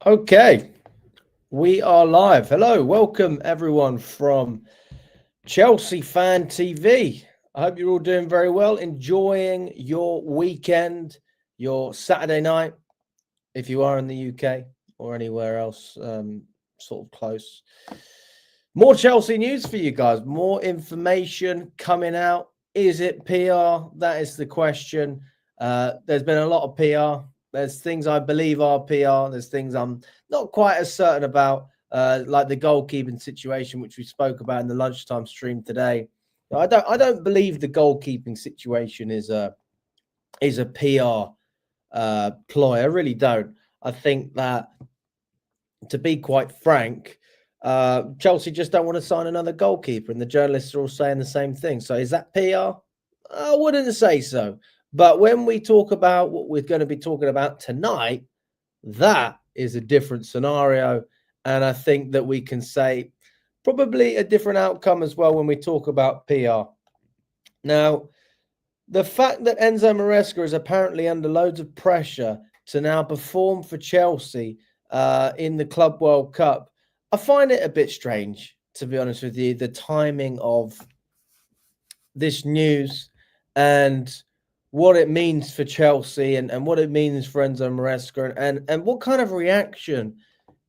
Okay, we are live. Hello, welcome everyone from Chelsea Fan TV. I hope you're all doing very well, enjoying your weekend, your Saturday night, if you are in the UK or anywhere else sort of close. More Chelsea news for you guys, more information coming out. Is it PR? That is the question. There's been a lot of PR. There's things I believe are PR. There's things I'm not quite as certain about, like the goalkeeping situation, which we spoke about in the lunchtime stream today. I don't believe the goalkeeping situation is a PR ploy. I really don't. I think that, to be quite frank, Chelsea just don't want to sign another goalkeeper, and the journalists are all saying the same thing. So is that PR? I wouldn't say so. But when we talk about what we're going to be talking about tonight, that is a different scenario. And I think that we can say probably a different outcome as well when we talk about PR. Now, the fact that Enzo Maresca is apparently under loads of pressure to now perform for Chelsea in the Club World Cup, I find it a bit strange, to be honest with you, the timing of this news and what it means for Chelsea and what it means for Enzo Maresca and what kind of reaction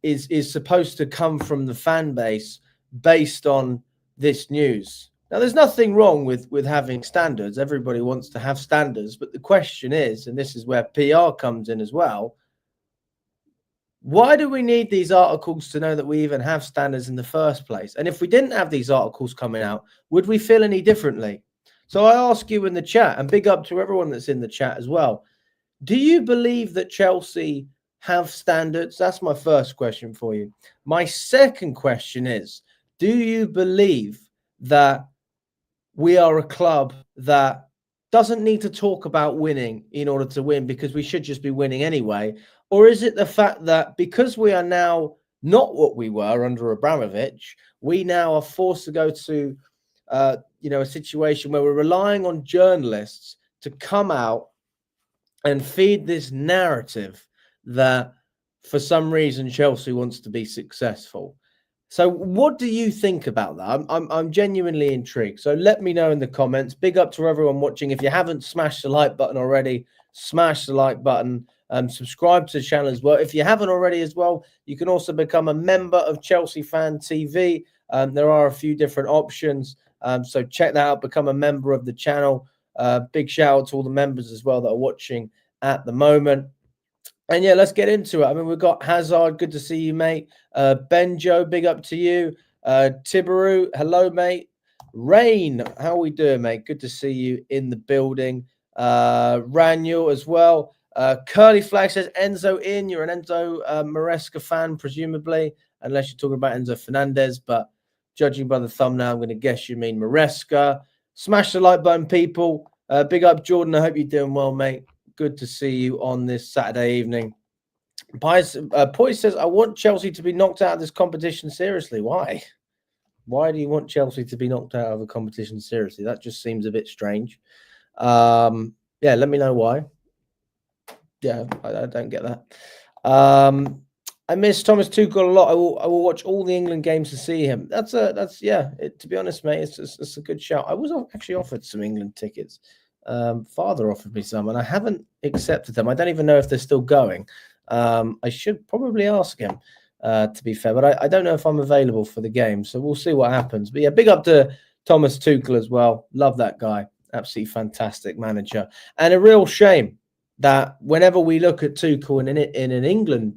is supposed to come from the fan base based on this news. Now, there's nothing wrong with having standards. Everybody wants to have standards. But the question is, and this is where PR comes in as well, why do we need these articles to know that we even have standards in the first place? And if we didn't have these articles coming out, would we feel any differently? So I ask you in the chat, and big up to everyone that's in the chat as well. Do you believe that Chelsea have standards? That's my first question for you. My second question is, do you believe that we are a club that doesn't need to talk about winning in order to win because we should just be winning anyway? Or is it the fact that because we are now not what we were under Abramovich, we now are forced to go to a situation where we're relying on journalists to come out and feed this narrative that for some reason Chelsea wants to be successful? So what do you think about that? I'm genuinely intrigued. So let me know in the comments. Big up to everyone watching. If you haven't smashed the like button already, smash the like button. Subscribe to the channel as well. If you haven't already as well, you can also become a member of Chelsea Fan TV. There are a few different options. So check that out. Become a member of the channel. Big shout out to all the members as well that are watching at the moment. And yeah, let's get into it. I mean, we've got Hazard. Good to see you, mate. Benjo, big up to you. Tibaru, hello, mate. Rain, how are we doing, mate? Good to see you in the building. Raniel as well. Curly Flag says Enzo in. You're an Enzo Maresca fan, presumably, unless you're talking about Enzo Fernandez. But judging by the thumbnail, I'm going to guess you mean Maresca. Smash the like button, people. Big up, Jordan. I hope you're doing well, mate. Good to see you on this Saturday evening. Poise says, I want Chelsea to be knocked out of this competition seriously. Why? Why do you want Chelsea to be knocked out of a competition seriously? That just seems a bit strange. Yeah, let me know why. Yeah, I don't get that. I miss Thomas Tuchel a lot. I will watch all the England games to see him. To be honest, mate, it's a good shout. I was actually offered some England tickets. Father offered me some, and I haven't accepted them. I don't even know if they're still going. I should probably ask him, to be fair, but I don't know if I'm available for the game, so we'll see what happens. But yeah, big up to Thomas Tuchel as well. Love that guy. Absolutely fantastic manager. And a real shame that whenever we look at Tuchel in an England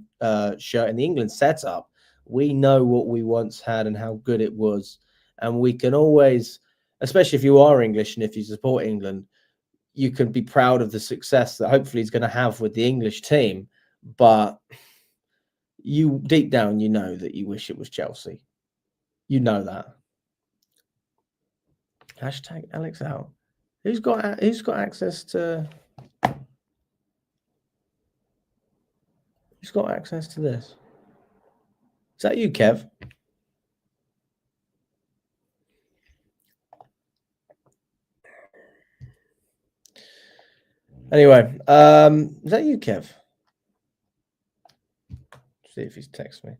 shirt, in the England setup, we know what we once had and how good it was. And we can always, especially if you are English and if you support England, you can be proud of the success that hopefully he's going to have with the English team. But you deep down, you know that you wish it was Chelsea. You know that. Hashtag Alex out. Who's got access to? Who's got access to this? Is that you, Kev? Anyway, is that you, Kev? see if he's texted me.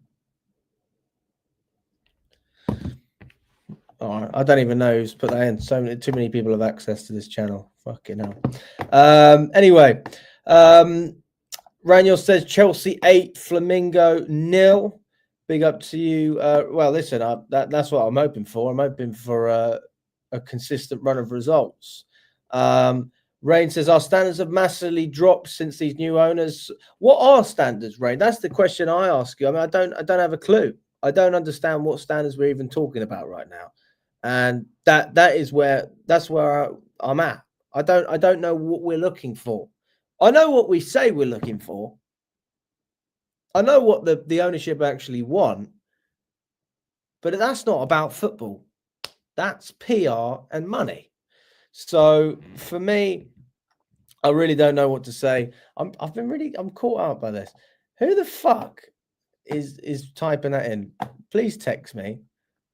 Oh, I don't even know who's put that in. Too many people have access to this channel. Fucking hell. Anyway, Raniel says Chelsea 8, Flamingo 0. Big up to you. Well, listen, that's what I'm hoping for. I'm hoping for a consistent run of results. Rain says our standards have massively dropped since these new owners. What are standards, Rain? That's the question I ask you. I mean, I don't have a clue. I don't understand what standards we're even talking about right now, and that's where I'm at. I don't know what we're looking for. I know what we say we're looking for. I know what the ownership actually want, but that's not about football. That's PR and money. So for me, I really don't know what to say. I'm caught out by this. Who the fuck is typing that in? Please text me,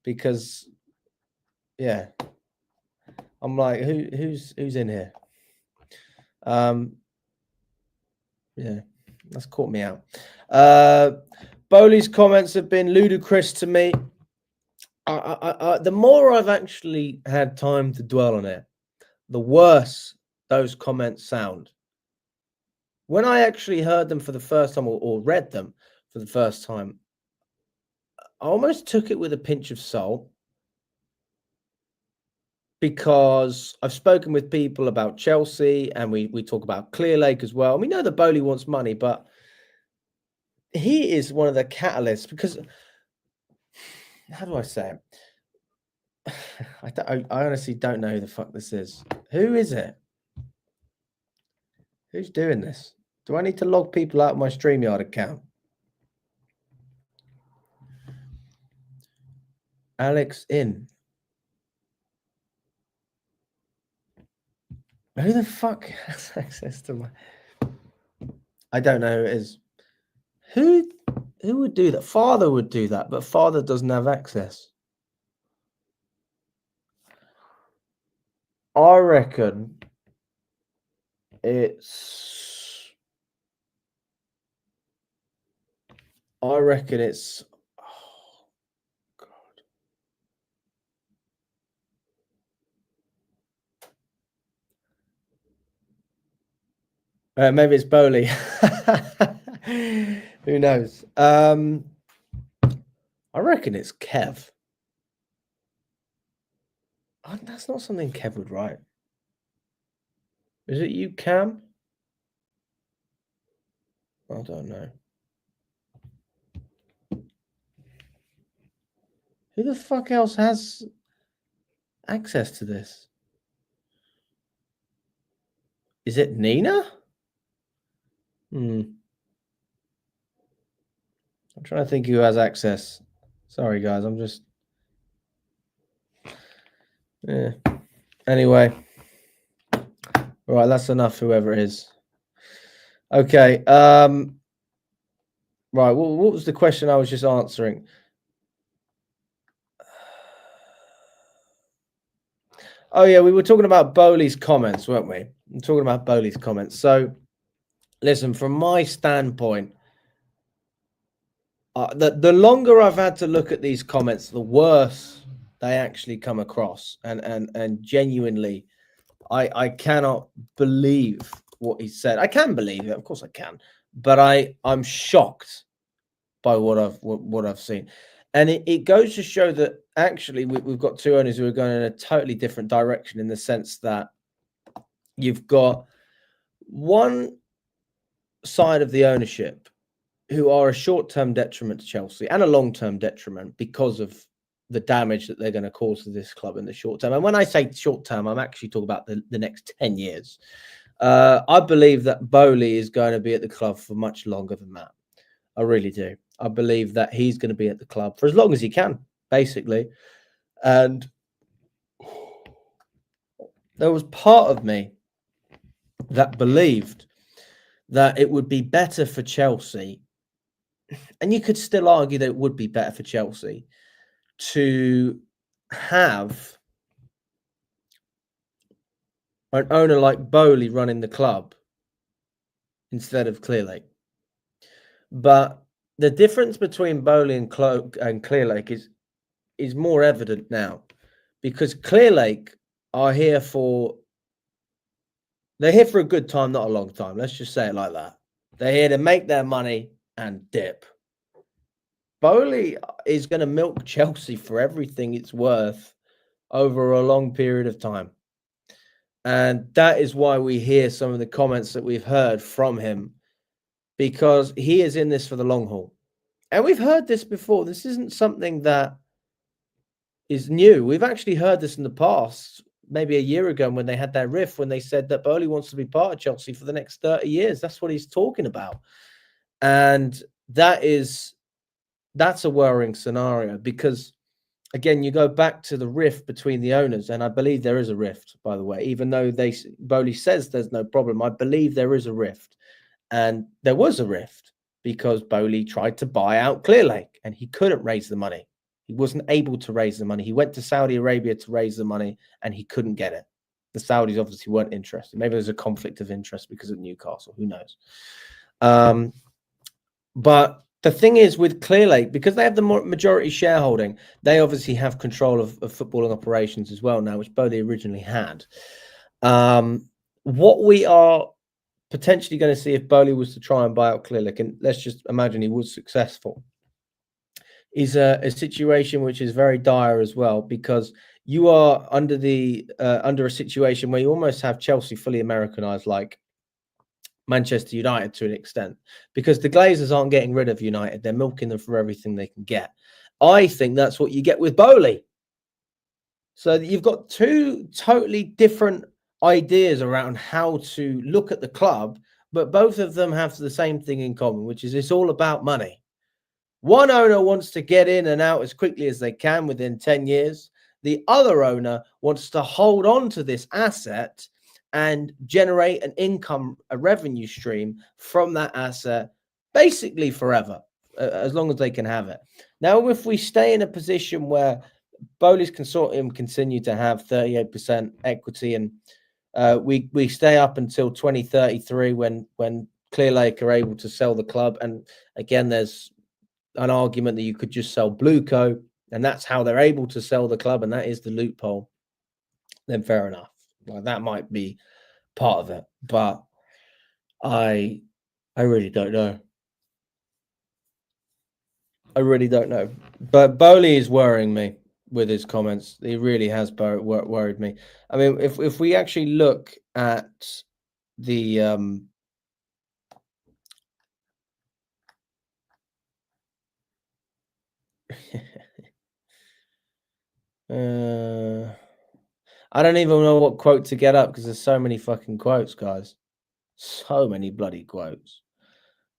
because yeah, I'm like, who's in here? Yeah, that's caught me out. Boehly's comments have been ludicrous to me. The more I've actually had time to dwell on it, the worse those comments sound. When I actually heard them for the first time, or read them for the first time, I almost took it with a pinch of salt, because I've spoken with people about Chelsea, and we talk about Clearlake as well. And we know that Boehly wants money, but he is one of the catalysts, because how do I say it? I honestly don't know who the fuck this is. Who is it? Who's doing this? Do I need to log people out of my StreamYard account? Alex in. Who the fuck has access to my... I don't know who it is. Who would do that? Father would do that, but Father doesn't have access. I reckon it's... Oh, God. Maybe it's Boehly. Who knows? I reckon it's Kev. Oh, that's not something Kev would write. Is it you, Cam? I don't know. Who the fuck else has access to this? Is it Nina? I'm trying to think who has access. Sorry, guys. I'm just... Yeah. Anyway. All right, that's enough, whoever it is. Okay. Right. What was the question I was just answering? Oh, yeah, we were talking about Boehly's comments, weren't we? We're talking about Boehly's comments. So, listen, from my standpoint, the longer I've had to look at these comments, the worse they actually come across. And genuinely, I cannot believe what he said. I can believe it, of course I can, but I'm shocked by what I've seen. And it goes to show that actually we've got two owners who are going in a totally different direction, in the sense that you've got one side of the ownership who are a short-term detriment to Chelsea and a long-term detriment, because of the damage that they're going to cause to this club in the short term. And when I say short term, I'm actually talking about the next 10 years. I believe that Boehly is going to be at the club for much longer than that. I really do. I believe that he's going to be at the club for as long as he can, basically. And there was part of me that believed that it would be better for Chelsea, and you could still argue that it would be better for Chelsea, to have an owner like Boehly running the club instead of Clearlake. But the difference between Boehly and Clearlake is more evident now, because Clearlake are here for they're here for a good time, not a long time. Let's just say it like that. They're here to make their money and dip. Boehly is going to milk Chelsea for everything it's worth over a long period of time. And that is why we hear some of the comments that we've heard from him, because he is in this for the long haul. And we've heard this before. This isn't something that is new. We've actually heard this in the past, maybe a year ago when they had that riff, when they said that Boehly wants to be part of Chelsea for the next 30 years. That's what he's talking about. And that's a worrying scenario, because again, you go back to the rift between the owners, and I believe there is a rift, by the way, even though Boehly says there's no problem. I believe there is a rift, and there was a rift because Boehly tried to buy out Clearlake and he couldn't raise the money. He wasn't able to raise the money. He went to Saudi Arabia to raise the money and he couldn't get it. The Saudis obviously weren't interested. Maybe there's a conflict of interest because of Newcastle. Who knows? But the thing is with Clearlake, because they have the majority shareholding, they obviously have control of footballing operations as well now, which Boehly originally had. What we are potentially going to see if Boehly was to try and buy out Clearlake, and let's just imagine he was successful, is a situation which is very dire as well, because you are under a situation where you almost have Chelsea fully Americanized, like Manchester United to an extent, because the Glazers aren't getting rid of United. They're milking them for everything they can get. I think that's what you get with Boehly. So you've got two totally different ideas around how to look at the club, but both of them have the same thing in common, which is it's all about money. One owner wants to get in and out as quickly as they can within 10 years. The other owner wants to hold on to this asset and generate an income, a revenue stream from that asset basically forever, as long as they can have it. Now, if we stay in a position where Boehly's consortium continue to have 38% equity, and we stay up until 2033 when Clearlake are able to sell the club, and again, there's an argument that you could just sell Blueco, and that's how they're able to sell the club, and that is the loophole, then fair enough. Like, that might be part of it, but I really don't know. I really don't know. But Boehly is worrying me with his comments. He really has worried me. I mean, if we actually look at the I don't even know what quote to get up because there's so many fucking quotes, guys. So many bloody quotes.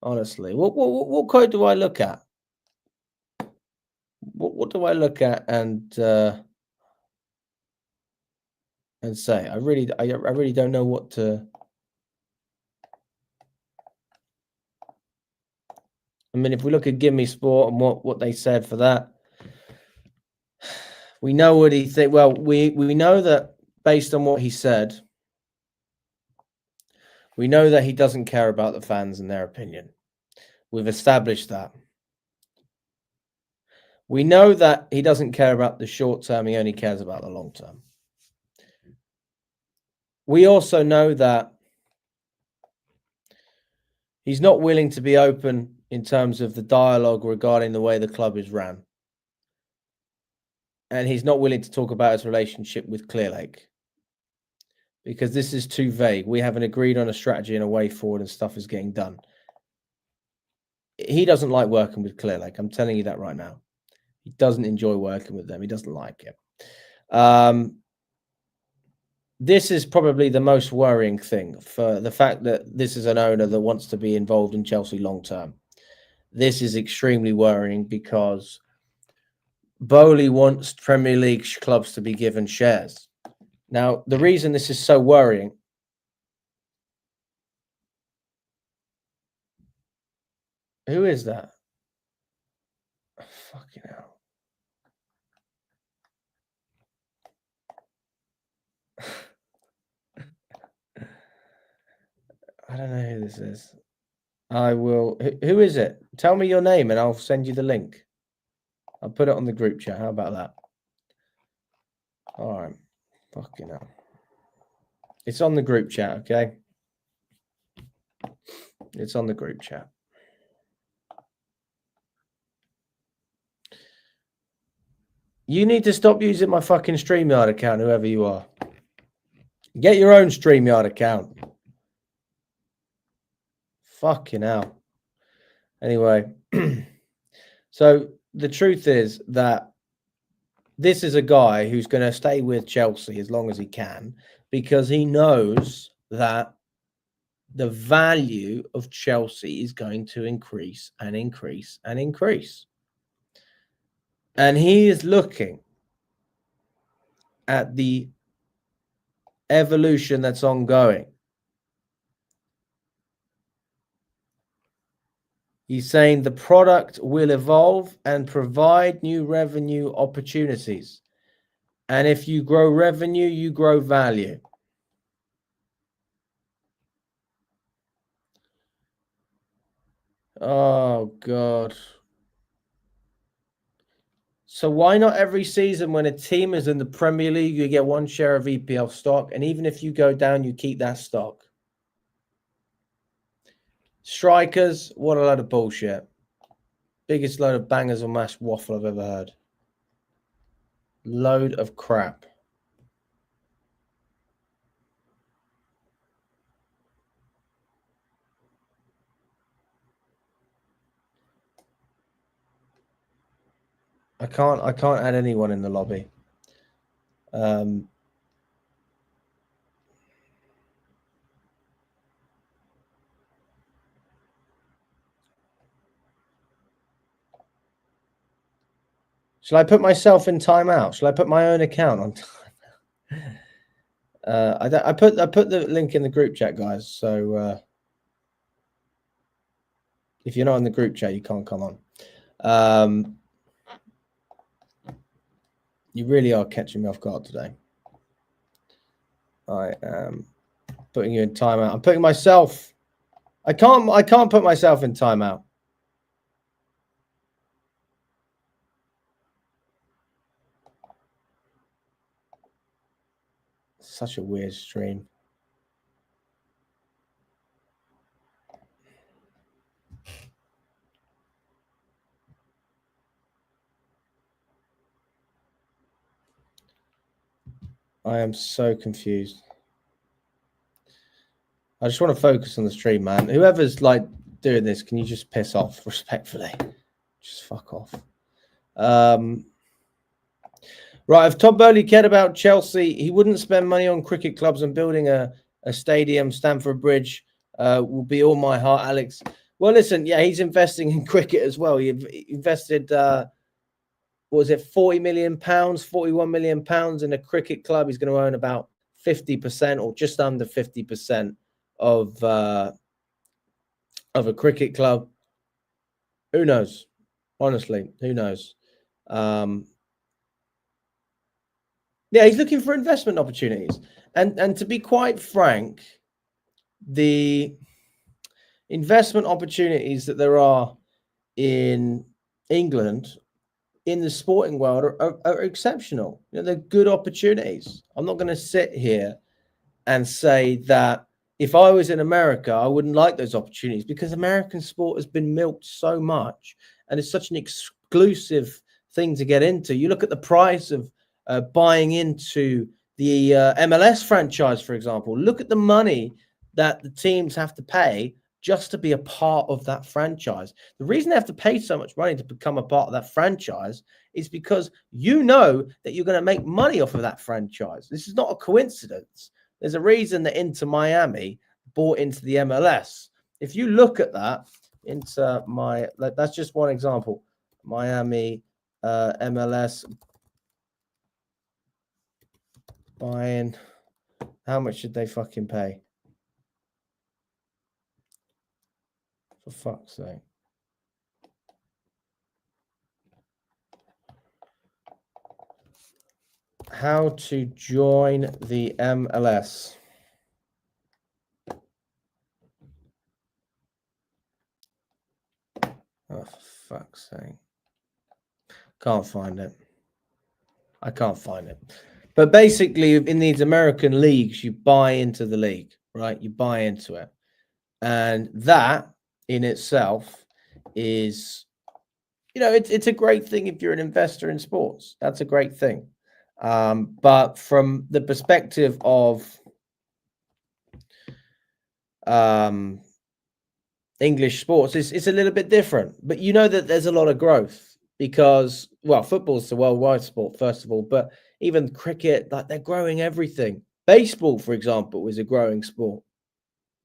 Honestly, what quote do I look at? What do I look at and say? I really don't know what to. I mean, if we look at Give Me Sport and what they said for that, we know what he think. Well, we know that based on what he said, we know that he doesn't care about the fans and their opinion. We've established that. We know that he doesn't care about the short term. He only cares about the long term. We also know that he's not willing to be open in terms of the dialogue regarding the way the club is ran. And he's not willing to talk about his relationship with Clearlake, because this is too vague. We haven't agreed on a strategy and a way forward, and stuff is getting done. He doesn't like working with Clearlake. I'm telling you that right now. He doesn't enjoy working with them. He doesn't like it. This is probably the most worrying thing, for the fact that this is an owner that wants to be involved in Chelsea long term. This is extremely worrying because Boehly wants Premier League clubs to be given shares. Now, the reason this is so worrying. Who is that? Fucking hell. I don't know who this is. I will. Who is it? Tell me your name and I'll send you the link. I'll put it on the group chat. How about that? All right. Fucking hell. It's on the group chat, okay? It's on the group chat. You need to stop using my fucking StreamYard account, whoever you are. Get your own StreamYard account. Fucking hell. Anyway, so the truth is that this is a guy who's going to stay with Chelsea as long as he can because he knows that the value of Chelsea is going to increase and increase and increase. And he is looking at the evolution that's ongoing. He's saying the product will evolve and provide new revenue opportunities. And if you grow revenue, you grow value. Oh, God. So why not every season when a team is in the Premier League, you get one share of EPL stock, and even if you go down, you keep that stock? Strikers, what a load of bullshit. Biggest load of bangers on mash waffle I've ever heard. Load of crap. I can't add anyone in the lobby. Shall I put myself in timeout? Shall I put my own account on timeout? I put the link in the group chat, guys. So if you're not in the group chat, you can't come on. You really are catching me off guard today. I am putting you in timeout. I'm putting myself. I can't put myself in timeout. Such a weird stream. I am so confused. I just want to focus on the stream, man. Whoever's like doing this, can you just piss off respectfully? Just fuck off. Right, if Todd Boehly cared about Chelsea, he wouldn't spend money on cricket clubs and building a stadium. Stamford Bridge will be all my heart, Alex. Well, listen, yeah, he's investing in cricket as well. He invested, what was it, £40 million, £41 million in a cricket club. He's going to own about 50% or just under 50% of a cricket club. Who knows? Honestly, who knows? Yeah, he's looking for investment opportunities. And to be quite frank, the investment opportunities that there are in England in the sporting world are exceptional. You know, they're good opportunities. I'm not going to sit here and say that if I was in America, I wouldn't like those opportunities because American sport has been milked so much and it's such an exclusive thing to get into. You look at the price of buying into the MLS franchise, for example. Look at the money that the teams have to pay just to be a part of that franchise. The reason they have to pay so much money to become a part of that franchise is because you know that you're going to make money off of that franchise. This is not a coincidence. There's a reason that Inter Miami bought into the MLS. If you look at that, that's just one example. Miami MLS buying. How much should they fucking pay? For fuck's sake. How to join the MLS. Oh, for fuck's sake. Can't find it. I can't find it. But basically, in these American leagues, you buy into the league, right? You buy into it. And that in itself is, it's a great thing if you're an investor in sports. That's a great thing. But from the perspective of English sports, it's a little bit different. But you know that there's a lot of growth because, well, football's a worldwide sport, first of all, but even cricket, like they're growing everything. Baseball, for example, is a growing sport.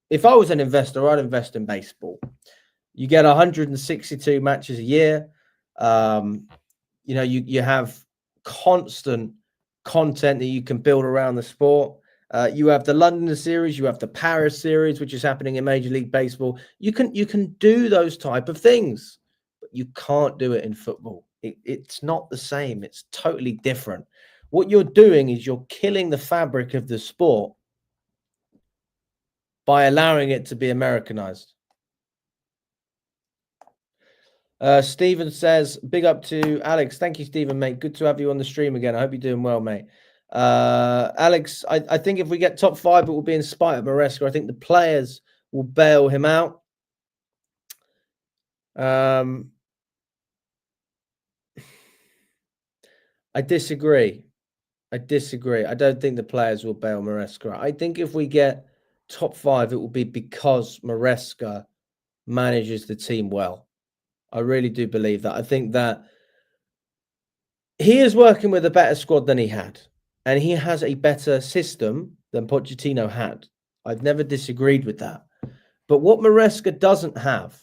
If I was an investor, I'd invest in baseball. You get 162 matches a year. You have constant content that you can build around the sport. You have the London series, you have the Paris series, which is happening in Major League Baseball. You can do those type of things, but you can't do it in football. It's not the same. It's totally different. What you're doing is you're killing the fabric of the sport by allowing it to be Americanized. Stephen says, big up to Alex. Thank you, Stephen, mate. Good to have you on the stream again. I hope you're doing well, mate. Alex, I think if we get top 5, it will be in spite of Maresca. I think the players will bail him out. I disagree. I don't think the players will bail Maresca. I think if we get top 5, it will be because Maresca manages the team well. I really do believe that. I think that he is working with a better squad than he had, and he has a better system than Pochettino had. I've never disagreed with that. But what Maresca doesn't have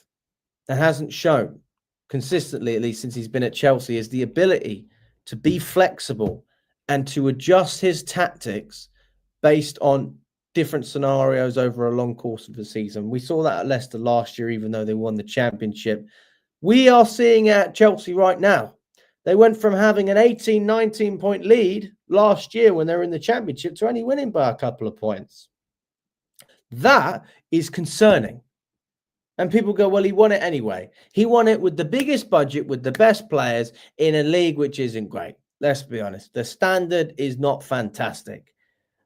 and hasn't shown consistently, at least since he's been at Chelsea, is the ability to be flexible and to adjust his tactics based on different scenarios over a long course of the season. We saw that at Leicester last year, even though they won the championship. We are seeing at Chelsea right now. They went from having an 18, 19 point lead last year when they were in the championship to only winning by a couple of points. That is concerning. And people go, well, he won it anyway. He won it with the biggest budget, with the best players in a league which isn't great. Let's be honest. The standard is not fantastic.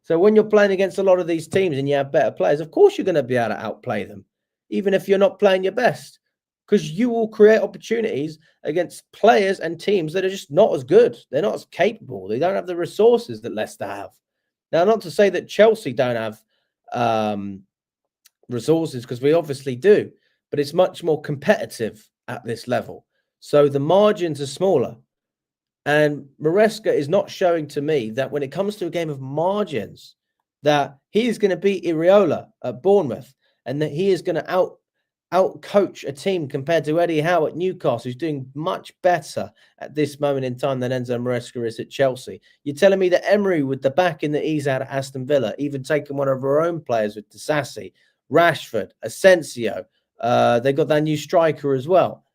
So when you're playing against a lot of these teams and you have better players, of course you're going to be able to outplay them, even if you're not playing your best, because you will create opportunities against players and teams that are just not as good. They're not as capable. They don't have the resources that Leicester have. Now, not to say that Chelsea don't have resources, because we obviously do, but it's much more competitive at this level. So the margins are smaller. And Maresca is not showing to me that when it comes to a game of margins, that he is going to beat Iraola at Bournemouth and that he is going to out coach a team compared to Eddie Howe at Newcastle, who's doing much better at this moment in time than Enzo Maresca is at Chelsea. You're telling me that Emery, with the backing that he's had at Aston Villa, even taking one of our own players with Disasi, Rashford, Asensio, they got that new striker as well.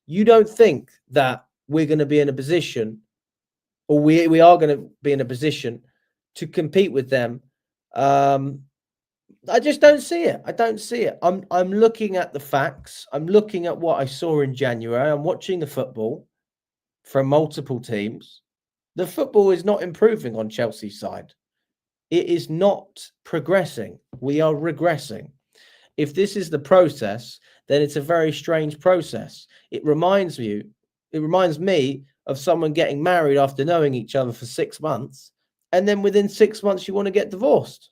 You don't think that we're going to be in a position, or we are going to be in a position to compete with them? I just don't see it. I don't see it. I'm looking at the facts. I'm looking at what I saw in January. I'm watching the football from multiple teams. The football is not improving on Chelsea's side. It is not progressing. We are regressing. If this is the process, then it's a very strange process. It reminds me of someone getting married after knowing each other for 6 months, and then within 6 months you want to get divorced.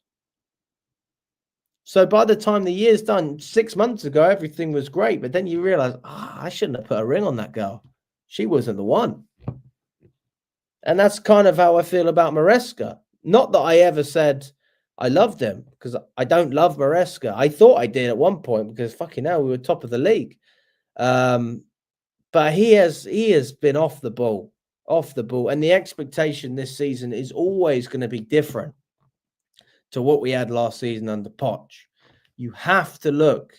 So by the time the year's done, 6 months ago, everything was great, but then you realize, I shouldn't have put a ring on that girl. She wasn't the one. And that's kind of how I feel about Maresca. Not that I ever said I loved him, because I don't love Maresca. I thought I did at one point, because fucking hell, we were top of the league. But he has been off the ball. And the expectation this season is always going to be different to what we had last season under Poch. You have to look.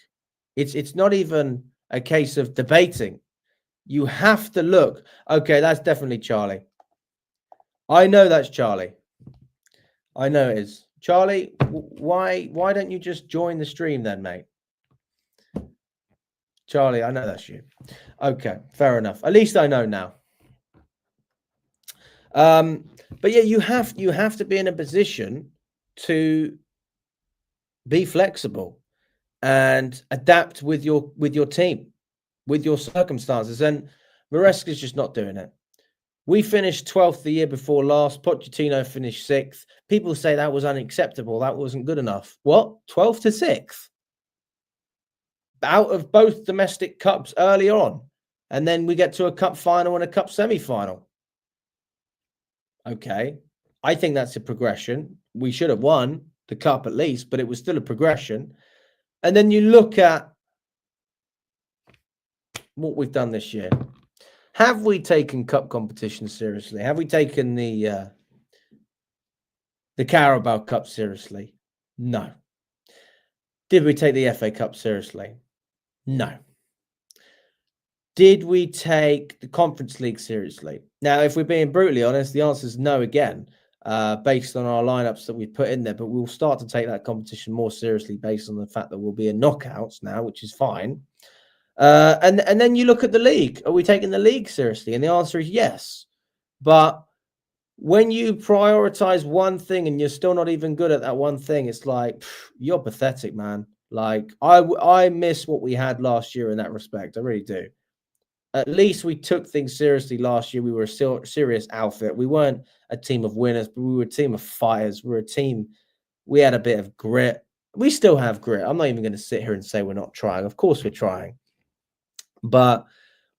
It's not even a case of debating. You have to look. Okay, that's definitely Charlie. I know that's Charlie. I know it is. Charlie, why don't you just join the stream then, mate? Charlie, I know that's you. Okay, fair enough. At least I know now. But yeah, you have to be in a position to be flexible and adapt with your team, with your circumstances. And Maresca's just not doing it. We finished 12th the year before last. Pochettino finished 6th. People say that was unacceptable. That wasn't good enough. What? 12th to 6th? Out of both domestic cups early on. And then we get to a cup final and a cup semi-final. Okay. I think that's a progression. We should have won the cup at least, but it was still a progression. And then you look at what we've done this year. Have we taken cup competition seriously? Have we taken the Carabao Cup seriously? No. Did we take the FA Cup seriously? No. Did we take the Conference League seriously? Now, if we're being brutally honest, the answer is no again, based on our lineups that we've put in there. But we'll start to take that competition more seriously based on the fact that we'll be in knockouts now, which is fine. And then you look at the league. Are we taking the league seriously? And the answer is yes. But when you prioritize one thing and you're still not even good at that one thing, it's like, you're pathetic, man. Like, I miss what we had last year in that respect. I really do. At least we took things seriously last year. We were a serious outfit. We weren't a team of winners, but we were a team of fighters. We were a team. We had a bit of grit. We still have grit. I'm not even going to sit here and say we're not trying. Of course we're trying. But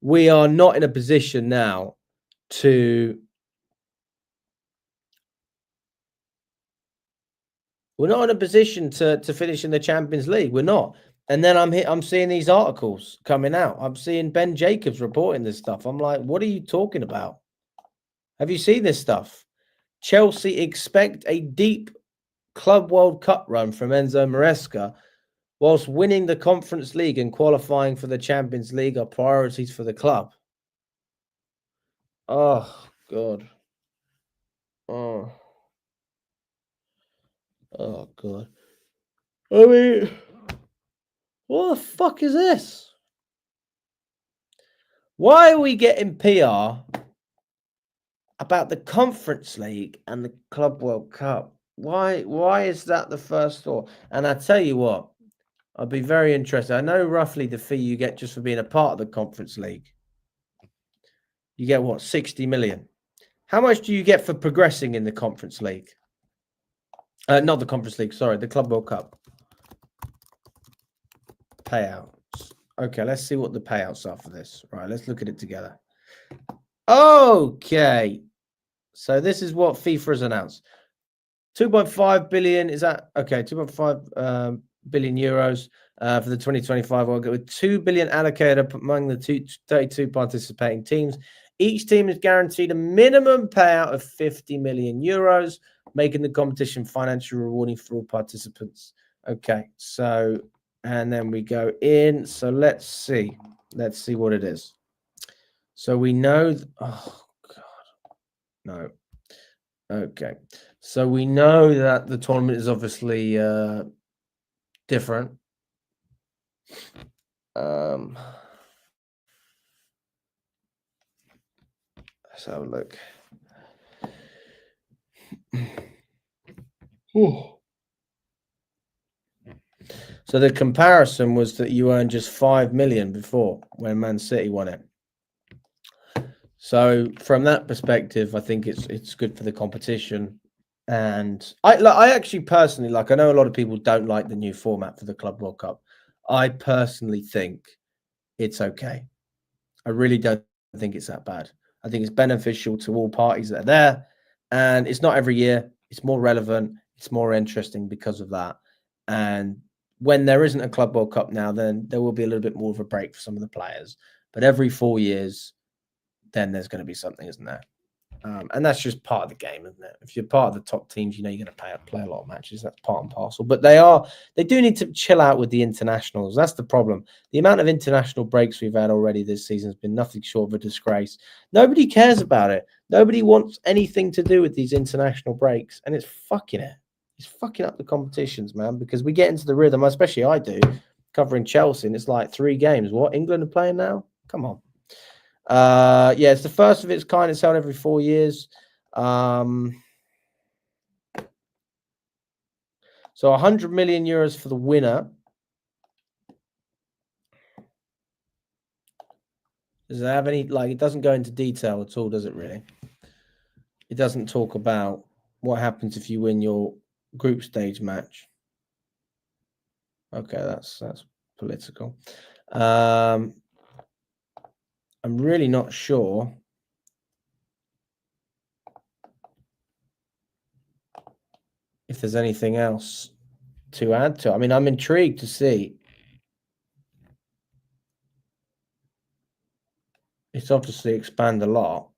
we are not in a position now to... We're not in a position to finish in the Champions League. We're not. And then I'm seeing these articles coming out. I'm seeing Ben Jacobs reporting this stuff. I'm like, what are you talking about? Have you seen this stuff? Chelsea expect a deep Club World Cup run from Enzo Maresca, whilst winning the Conference League and qualifying for the Champions League are priorities for the club. Oh, God. Oh, God. I mean... what the fuck is this? Why are we getting PR about the Conference League and the Club World Cup? Why is that the first thought? And I tell you what, I'd be very interested. I know roughly the fee you get just for being a part of the Conference League. You get what, 60 million? How much do you get for progressing in the Conference League? Not the Conference League, sorry, the Club World Cup. Payouts. Okay, let's see what the payouts are for this. Right, let's look at it together. Okay. So this is what FIFA has announced. 2.5 billion, is that okay? 2.5 billion euros for the 2025 World Cup, with 2 billion allocated among the 32 participating teams. Each team is guaranteed a minimum payout of 50 million euros, making the competition financially rewarding for all participants. Okay, so... and then we go in. So let's see. Let's see what it is. So we know... oh, God. No. Okay. So we know that the tournament is obviously different. Let's have a look. So the comparison was that you earned just 5 million before when Man City won it. So from that perspective, I think it's good for the competition. And I actually personally, like, I know a lot of people don't like the new format for the Club World Cup. I personally think it's okay. I really don't think it's that bad. I think it's beneficial to all parties that are there. And it's not every year. It's more relevant. It's more interesting because of that. And when there isn't a Club World Cup now, then there will be a little bit more of a break for some of the players. But every 4 years, then there's going to be something, isn't there? And that's just part of the game, isn't it? If you're part of the top teams, you know you're going to play a lot of matches. That's part and parcel. But they do need to chill out with the internationals. That's the problem. The amount of international breaks we've had already this season has been nothing short of a disgrace. Nobody cares about it. Nobody wants anything to do with these international breaks, and it's fucking it. It's fucking up the competitions, man, because we get into the rhythm, especially I do. covering Chelsea, and it's like 3 games. What, England are playing now? Come on. Yeah, it's the first of its kind. It's held every 4 years. So 100 million euros for the winner. Does it have any, like, it doesn't go into detail at all, does it really? It doesn't talk about what happens if you win your group stage match. Okay, that's political. I'm really not sure if there's anything else to add to. I mean, I'm intrigued to see. It's obviously expand a lot.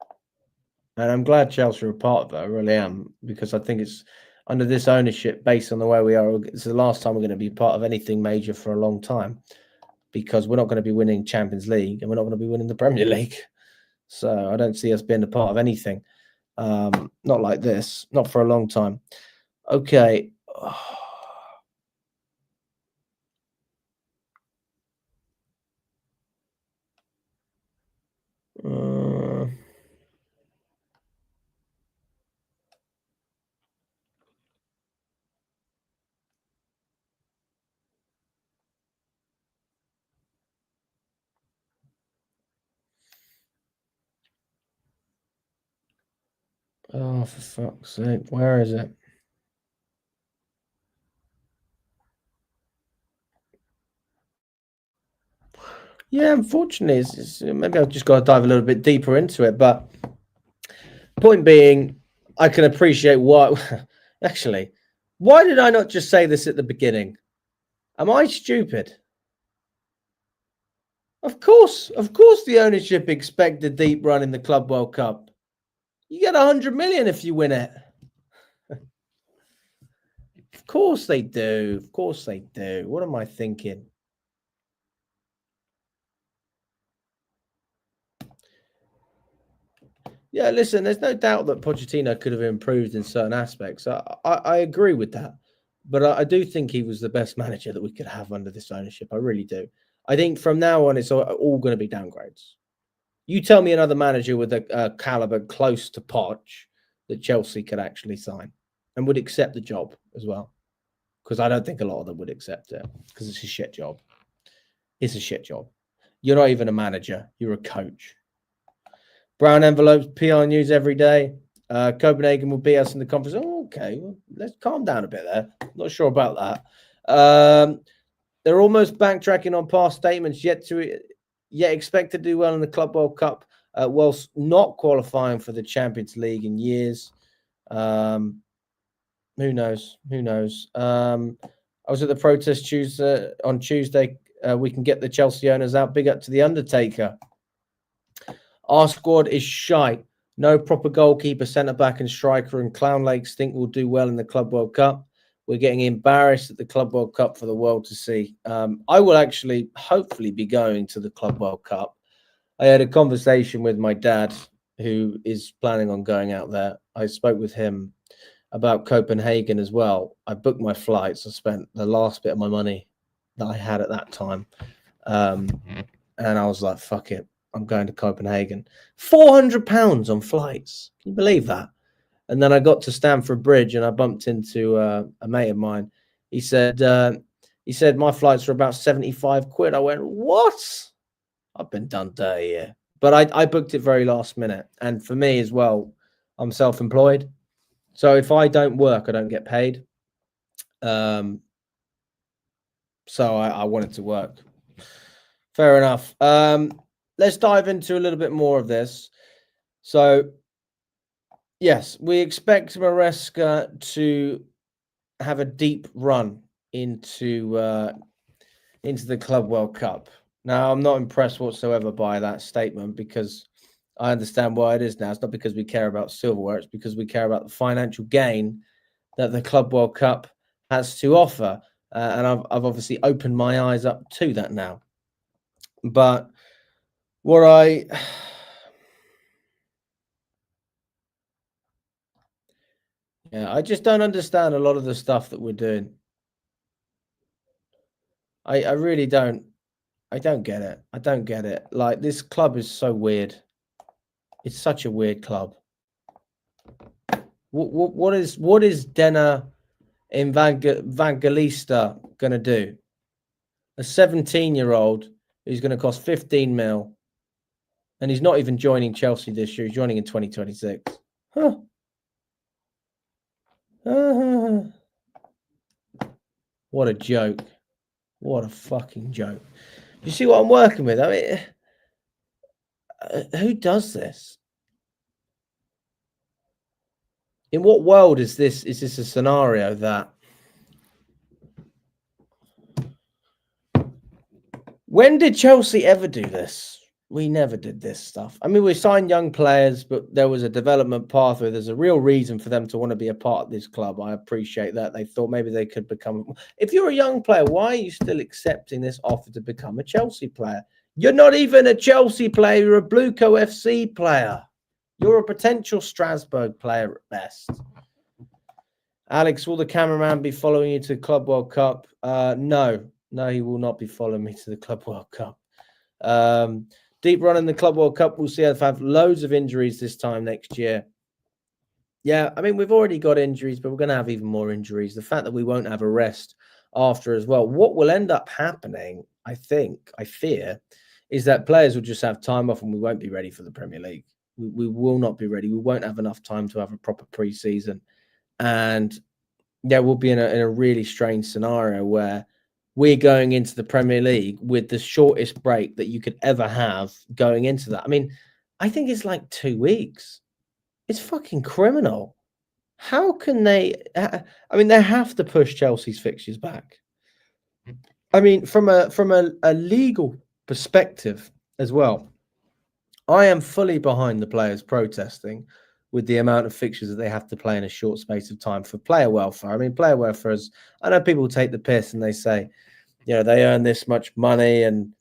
And I'm glad Chelsea are a part of it. I really am, because I think it's under this ownership, based on the way we are, it's the last time we're going to be part of anything major for a long time, because we're not going to be winning Champions League and we're not going to be winning the Premier League. So I don't see us being a part of anything. Not like this, not for a long time. Okay. Oh, for fuck's sake. Where is it? Yeah, unfortunately, maybe I've just got to dive a little bit deeper into it. But point being, I can appreciate why. Actually, why did I not just say this at the beginning? Am I stupid? Of course, the ownership expect a deep run in the Club World Cup. You get 100 million if you win it. Of course they do. Of course they do. What am I thinking? Yeah, listen, there's no doubt that Pochettino could have improved in certain aspects. I agree with that. But I do think he was the best manager that we could have under this ownership. I really do. I think from now on, it's all going to be downgrades. You tell me another manager with a caliber close to Poch that Chelsea could actually sign and would accept the job as well. Because I don't think a lot of them would accept it, because it's a shit job. It's a shit job. You're not even a manager. You're a coach. Brown envelopes, PR news every day. Copenhagen will beat us in the conference. Oh, okay, well, let's calm down a bit there. Not sure about that. They're almost backtracking on past statements, yet expect to do well in the Club World Cup, whilst not qualifying for the Champions League in years. Who knows? Who knows? I was at the protest on Tuesday. We can get the Chelsea owners out. Big up to the Undertaker. Our squad is shite. No proper goalkeeper, centre-back and striker, and Clown Lakes think we'll do well in the Club World Cup. We're getting embarrassed at the Club World Cup for the world to see. I will actually, hopefully, be going to the Club World Cup. I had a conversation with my dad, who is planning on going out there. I spoke with him about Copenhagen as well. I booked my flights. I spent the last bit of my money that I had at that time. And I was like, fuck it. I'm going to Copenhagen. £400 on flights. Can you believe that? And then I got to Stamford Bridge and I bumped into a mate of mine. He said my flights were about 75 quid. I went, what? I've been done dirty here. But I booked it very last minute. And for me as well, I'm self-employed. So if I don't work, I don't get paid. So I wanted to work. Fair enough. Let's dive into a little bit more of this. So, yes, we expect Maresca to have a deep run into the Club World Cup. Now, I'm not impressed whatsoever by that statement, because I understand why it is now. It's not because we care about silverware. It's because we care about the financial gain that the Club World Cup has to offer. And I've obviously opened my eyes up to that now. But what I just don't understand a lot of the stuff that we're doing. I really don't. I don't get it. I don't get it. Like, this club is so weird. It's such a weird club. What is Dena Evangelista gonna do? A 17-year-old who's going to cost 15 mil, and he's not even joining Chelsea this year. He's joining in 2026. Huh. What a joke. What a fucking joke. You see what I'm working with? I mean, who does this? In what world is this? Is this a scenario that... When did Chelsea ever do this? We never did this stuff. I mean, we signed young players, but there was a development pathway. There's a real reason for them to want to be a part of this club. I appreciate that. They thought maybe they could become... If you're a young player, why are you still accepting this offer to become a Chelsea player? You're not even a Chelsea player. You're a Blueco FC player. You're a potential Strasbourg player at best. Alex, will the cameraman be following you to Club World Cup? No, he will not be following me to the Club World Cup. Deep run in the Club World Cup. We'll see if I have loads of injuries this time next year. Yeah, I mean, we've already got injuries, but we're going to have even more injuries. The fact that we won't have a rest after as well. What will end up happening, I fear, is that players will just have time off and we won't be ready for the Premier League. We will not be ready. We won't have enough time to have a proper pre-season. And yeah, we'll be in a really strange scenario where we're going into the Premier League with the shortest break that you could ever have going into that. I mean, I think it's like 2 weeks. It's fucking criminal. How can they... I mean, they have to push Chelsea's fixtures back. I mean, from a legal perspective as well, I am fully behind the players protesting with the amount of fixtures that they have to play in a short space of time for player welfare. I mean, player welfare is... I know people take the piss and they say, you know, they earn this much money and,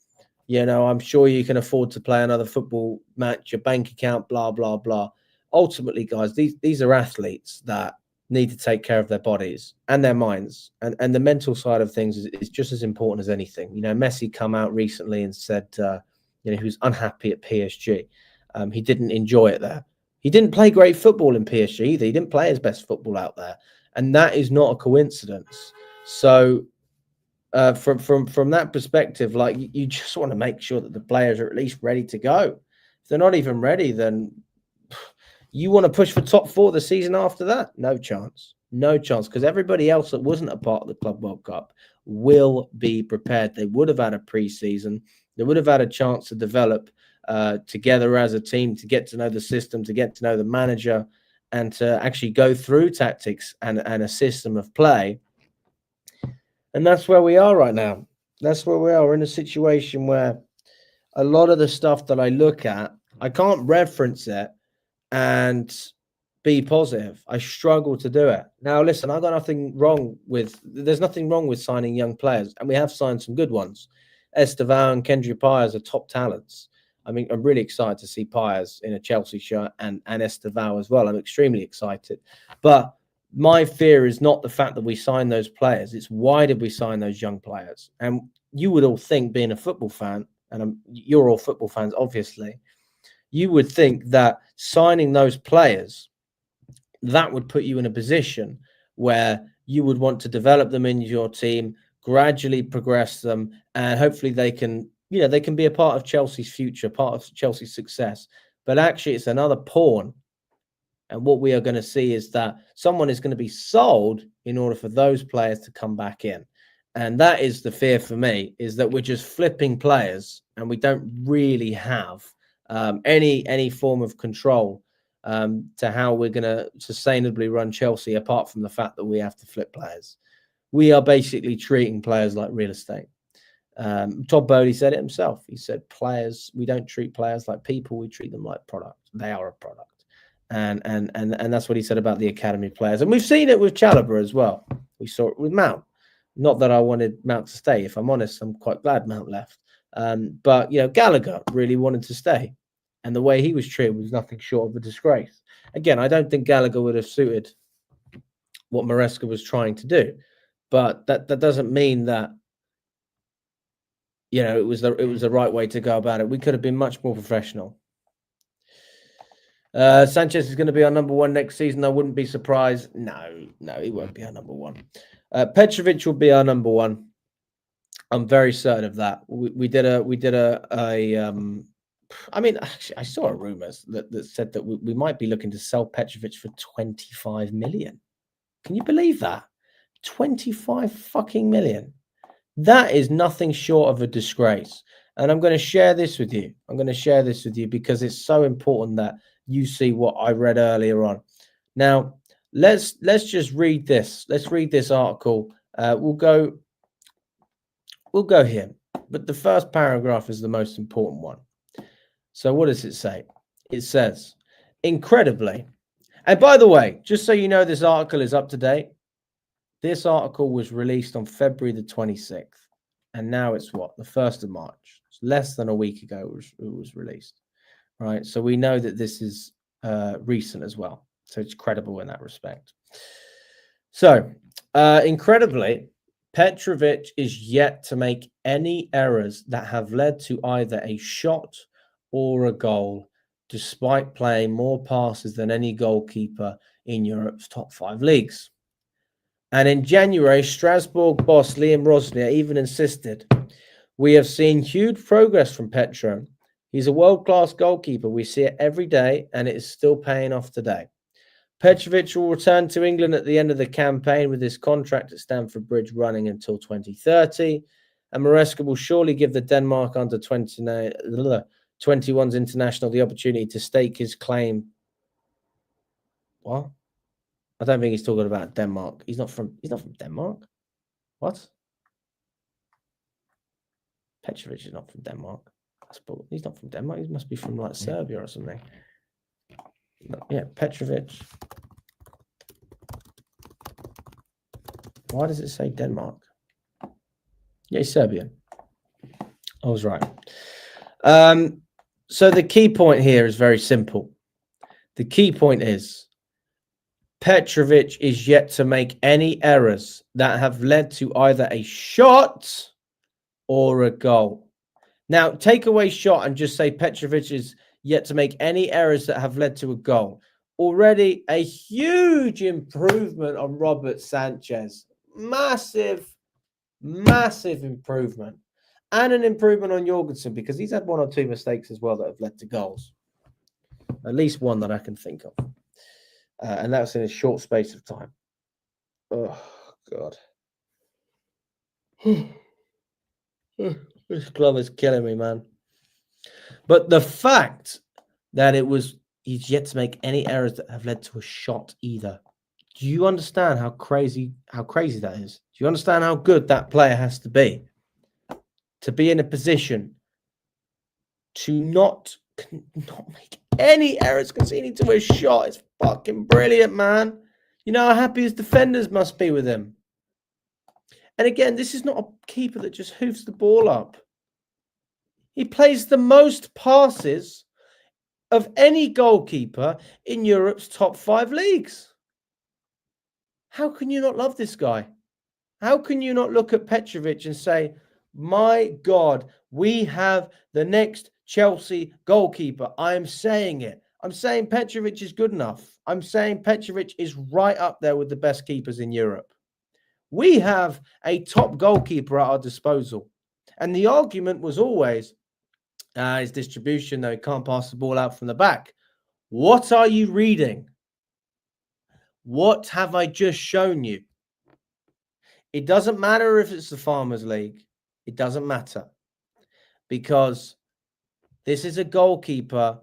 you know, I'm sure you can afford to play another football match, your bank account, blah, blah, blah. Ultimately, guys, these are athletes that need to take care of their bodies and their minds. And the mental side of things is just as important as anything. You know, Messi come out recently and said, you know, he was unhappy at PSG. He didn't enjoy it there. He didn't play great football in PSG either. He didn't play his best football out there. And that is not a coincidence. So... from that perspective, like, you just want to make sure that the players are at least ready to go. If they're not even ready, then you want to push for top 4 the season after that? No chance. No chance, because everybody else that wasn't a part of the Club World Cup will be prepared. They would have had a pre-season. They would have had a chance to develop together as a team, to get to know the system, to get to know the manager, and to actually go through tactics and a system of play. And that's where we are right now. That's where we are. We're in a situation where a lot of the stuff that I look at, I can't reference it and be positive. I struggle to do it. Now, listen, I've got nothing wrong with... There's nothing wrong with signing young players, and we have signed some good ones. Estevao and Kendry Pires are top talents. I mean, I'm really excited to see Pires in a Chelsea shirt and Estevao as well. I'm extremely excited. But my fear is not the fact that we signed those players. It's why did we sign those young players? And you would all think, being a football fan, and you're all football fans, obviously, you would think that signing those players, that would put you in a position where you would want to develop them into your team, gradually progress them, and hopefully they can, you know, they can be a part of Chelsea's future, part of Chelsea's success. But actually, it's another pawn. And what we are going to see is that someone is going to be sold in order for those players to come back in. And that is the fear for me, is that we're just flipping players and we don't really have any form of control to how we're going to sustainably run Chelsea, apart from the fact that we have to flip players. We are basically treating players like real estate. Todd Boehly said it himself. He said, players, we don't treat players like people, we treat them like product. They are a product. And that's what he said about the academy players. And we've seen it with Chalobah as well. We saw it with Mount. Not that I wanted Mount to stay. If I'm honest, I'm quite glad Mount left. But, you know, Gallagher really wanted to stay. And the way he was treated was nothing short of a disgrace. Again, I don't think Gallagher would have suited what Maresca was trying to do. But that doesn't mean that you know, it was the right way to go about it. We could have been much more professional. Sanchez is going to be our number one next season. I wouldn't be surprised. No, he won't be our number one. Petrovic will be our number one. I'm very certain of that. We did a I mean, actually, I saw a rumor that said that we might be looking to sell Petrovic for 25 million. Can you believe that? 25 fucking million. That is nothing short of a disgrace. And I'm going to share this with you. Because it's so important that you see what I read earlier on. Now, let's just read this. Let's read this article. We'll go here. But the first paragraph is the most important one. So what does it say? It says, incredibly, and by the way, just so you know, this article is up to date. This article was released on February the 26th. And now it's what? The 1st of March. It's less than a week ago it was released. Right? So we know that this is recent as well. So it's credible in that respect. So, incredibly, Petrovic is yet to make any errors that have led to either a shot or a goal, despite playing more passes than any goalkeeper in Europe's top 5 leagues. And in January, Strasbourg boss Liam Rosnier even insisted, "We have seen huge progress from Petro. He's a world-class goalkeeper. We see it every day, and it is still paying off today. Petrovic will return to England at the end of the campaign with his contract at Stamford Bridge running until 2030. And Maresca will surely give the Denmark under 21's international the opportunity to stake his claim." What? I don't think he's talking about Denmark. He's not from Denmark. What? Petrovic is not from Denmark. He's not from Denmark. He must be from like Serbia or something. Yeah, Petrovic. Why does it say Denmark? Yeah, he's Serbian. I was right. So the key point here is very simple. The key point is Petrovic is yet to make any errors that have led to either a shot or a goal. Now, take away shot and just say Petrovic is yet to make any errors that have led to a goal. Already a huge improvement on Robert Sanchez. Massive improvement. And an improvement on Jorgensen, because he's had one or two mistakes as well that have led to goals. At least one that I can think of. And that's in a short space of time. Oh, God. This glove is killing me, man. But the fact that he's yet to make any errors that have led to a shot either. Do you understand how crazy that is? Do you understand how good that player has to be in a position to not make any errors conceding to a shot? It's fucking brilliant, man. You know how happy his defenders must be with him. And again, this is not a keeper that just hoofs the ball up. He plays the most passes of any goalkeeper in Europe's top 5 leagues. How can you not love this guy? How can you not look at Petrovic and say, my God, we have the next Chelsea goalkeeper? I'm saying it. I'm saying Petrovic is good enough. I'm saying Petrovic is right up there with the best keepers in Europe. We have a top goalkeeper at our disposal. And the argument was always his distribution, though he can't pass the ball out from the back. What are you reading? What have I just shown you? It doesn't matter if it's the Farmers League. It doesn't matter. Because this is a goalkeeper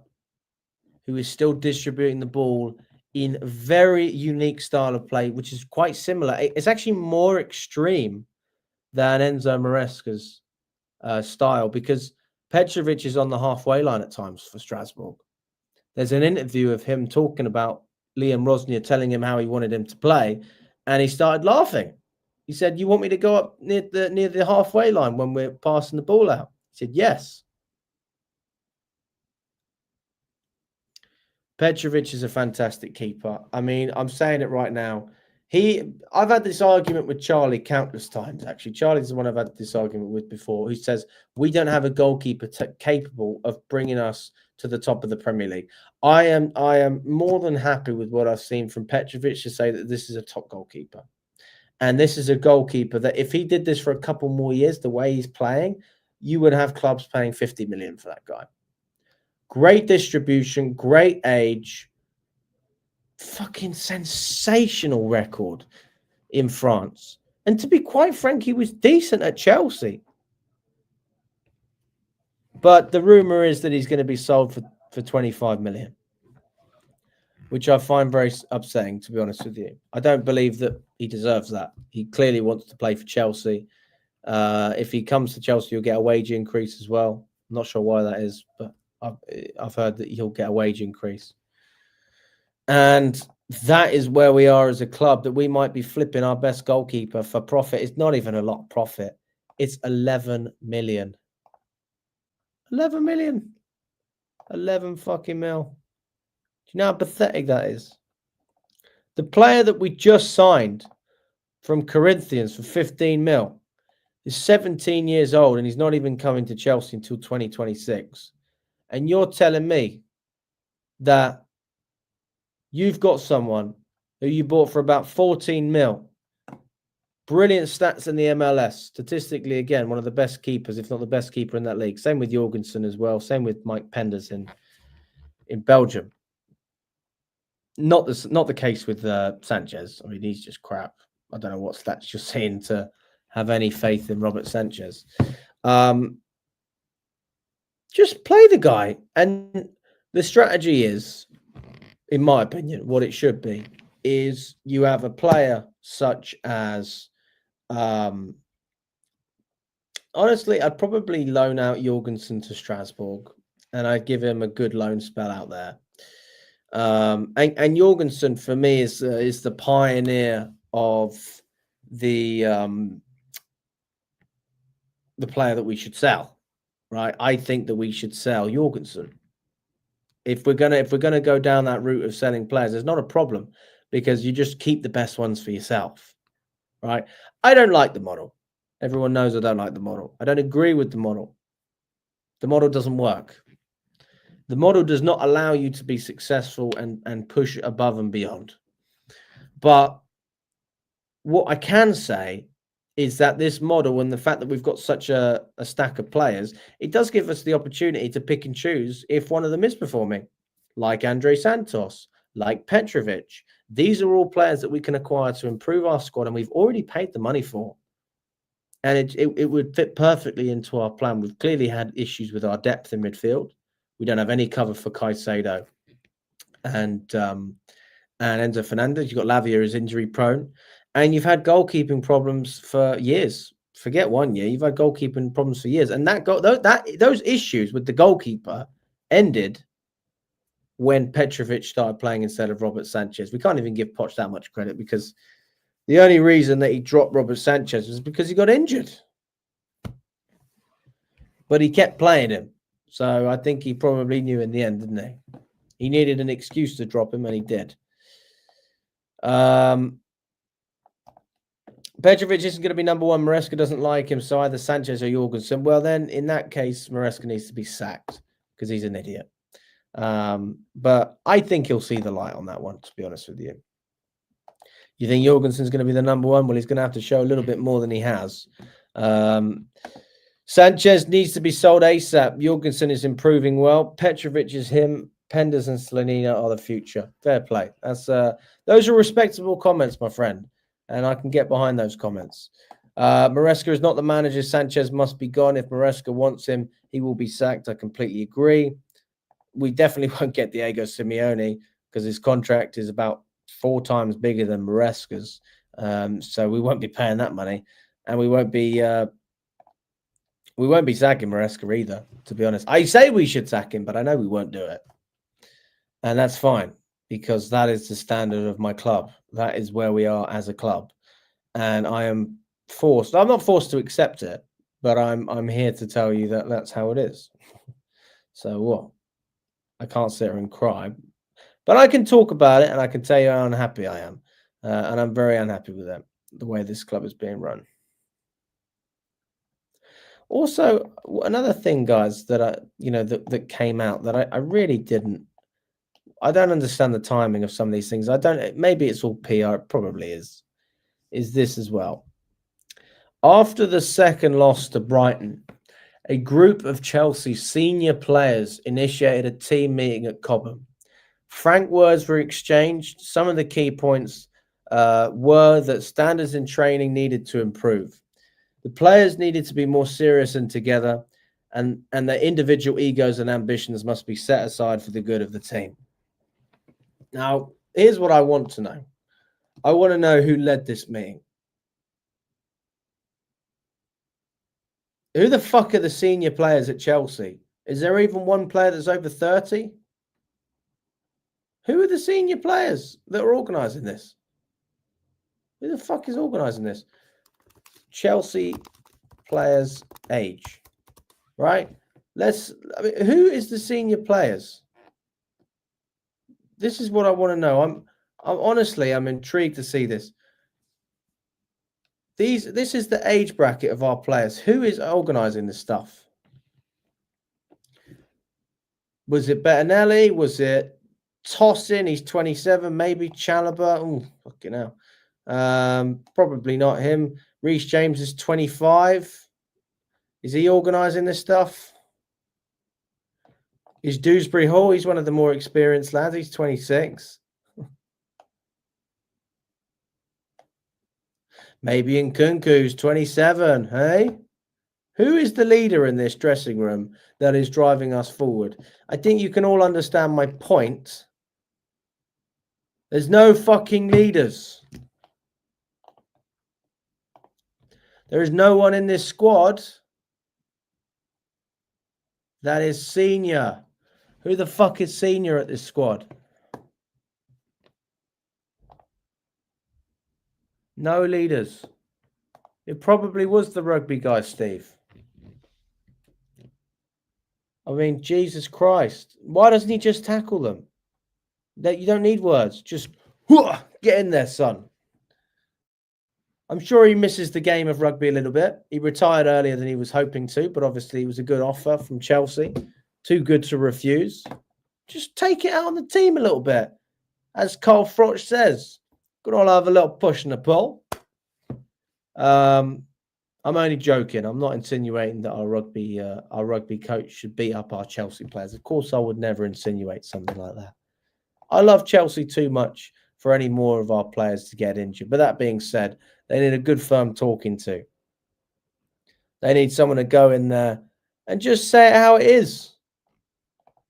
who is still distributing the ball in a very unique style of play, which is quite similar. It's actually more extreme than Enzo Maresca's style, because Petrovic is on the halfway line at times for Strasbourg. There's an interview of him talking about Liam Rosnier telling him how he wanted him to play, and he started laughing. He said, "You want me to go up near the halfway line when we're passing the ball out?" He said, "Yes." Petrovic is a fantastic keeper. I mean, I'm saying it right now. I've had this argument with Charlie countless times, actually. Charlie's the one I've had this argument with before, who says we don't have a goalkeeper capable of bringing us to the top of the Premier League. I am more than happy with what I've seen from Petrovic to say that this is a top goalkeeper. And this is a goalkeeper that if he did this for a couple more years, the way he's playing, you would have clubs paying 50 million for that guy. Great distribution, great age, fucking sensational record in France. And to be quite frank, he was decent at Chelsea. But the rumor is that he's going to be sold for 25 million, which I find very upsetting, to be honest with you. I don't believe that he deserves that. He clearly wants to play for Chelsea. If he comes to Chelsea, he'll get a wage increase as well. I'm not sure why that is, but I've heard that he'll get a wage increase. And that is where we are as a club, that we might be flipping our best goalkeeper for profit. It's not even a lot of profit. It's 11 million. 11 million. 11 fucking mil. Do you know how pathetic that is? The player that we just signed from Corinthians for 15 mil is 17 years old and he's not even coming to Chelsea until 2026. And you're telling me that you've got someone who you bought for about 14 mil. Brilliant stats in the MLS. Statistically, again, one of the best keepers, if not the best keeper in that league. Same with Jorgensen as well. Same with Mike Penders in Belgium. Not the case with Sanchez. I mean, he's just crap. I don't know what stats you're seeing to have any faith in Robert Sanchez. Just play the guy. And the strategy is, in my opinion, what it should be is you have a player such as, honestly, I'd probably loan out Jorgensen to Strasbourg and I'd give him a good loan spell out there. And Jorgensen for me is the pioneer of the player that we should sell, right? I think that we should sell Jorgensen. If we're gonna go down that route of selling players, there's not a problem because you just keep the best ones for yourself, right? I don't like the model. Everyone knows I don't like the model. I don't agree with the model. The model doesn't work. The model does not allow you to be successful and push above and beyond. But what I can say is that this model and the fact that we've got such a stack of players, it does give us the opportunity to pick and choose if one of them is performing, like Andre Santos, like Petrovic. These are all players that we can acquire to improve our squad, and we've already paid the money for. And it would fit perfectly into our plan. We've clearly had issues with our depth in midfield. We don't have any cover for Caicedo and Enzo Fernandez. You've got Lavia who's injury prone. And you've had goalkeeping problems for years. Forget 1 year. You've had goalkeeping problems for years. And those issues with the goalkeeper ended when Petrovic started playing instead of Robert Sanchez. We can't even give Poch that much credit because the only reason that he dropped Robert Sanchez was because he got injured. But he kept playing him. So I think he probably knew in the end, didn't he? He needed an excuse to drop him, and he did. Petrovic isn't going to be number one. Maresca doesn't like him, so either Sanchez or Jorgensen. Well, then, in that case, Maresca needs to be sacked because he's an idiot. But I think he'll see the light on that one, to be honest with you. You think Jorgensen's going to be the number one? Well, he's going to have to show a little bit more than he has. Sanchez needs to be sold ASAP. Jorgensen is improving well. Petrovic is him. Penders and Slanina are the future. Fair play. Those are respectable comments, my friend. And I can get behind those comments. Maresca is not the manager. Sanchez must be gone. If Maresca wants him, he will be sacked. I completely agree. We definitely won't get Diego Simeone because his contract is about 4 times bigger than Maresca's. So we won't be paying that money. And we won't be sacking Maresca either, to be honest. I say we should sack him, but I know we won't do it. And that's fine, because that is the standard of my club. That is where we are as a club. And I am forced. I'm not forced to accept it, but I'm here to tell you that that's how it is. So what? I can't sit here and cry. But I can talk about it, and I can tell you how unhappy I am. and I'm very unhappy with them, the way this club is being run. Also, another thing, guys, that that came out that I really didn't. I don't understand the timing of some of these things. I don't. Maybe it's all PR. It probably is. Is this as well? After the second loss to Brighton, a group of Chelsea senior players initiated a team meeting at Cobham. Frank words were exchanged. Some of the key points were that standards in training needed to improve. The players needed to be more serious and together, and their individual egos and ambitions must be set aside for the good of the team. Now, here's what I want to know. I want to know who led this meeting. Who the fuck are the senior players at Chelsea? Is there even one player that's over 30? Who are the senior players that are organising this? Who the fuck is organising this? Chelsea players' age, right? Who is the senior players? This is what I want to know. I'm honestly intrigued to see this. This is the age bracket of our players. Who is organising this stuff? Was it Bettinelli? Was it Tossin? He's 27. Maybe Chalobah. Oh, fucking hell. Probably not him. Reece James is 25. Is he organising this stuff? Is Dewsbury Hall? He's one of the more experienced lads. He's 26. Maybe Nkunku's 27. Hey? Who is the leader in this dressing room that is driving us forward? I think you can all understand my point. There's no fucking leaders. There is no one in this squad that is senior. Who the fuck is senior at this squad? No leaders. It probably was the rugby guy, Steve. I mean, Jesus Christ. Why doesn't he just tackle them? That you don't need words. Just get in there, son. I'm sure he misses the game of rugby a little bit. He retired earlier than he was hoping to, but obviously it was a good offer from Chelsea. Too good to refuse. Just take it out on the team a little bit. As Carl Froch says, could all have a little push and a pull. I'm only joking. I'm not insinuating that our rugby coach should beat up our Chelsea players. Of course, I would never insinuate something like that. I love Chelsea too much for any more of our players to get injured. But that being said, they need a good firm talking to. They need someone to go in there and just say it how it is.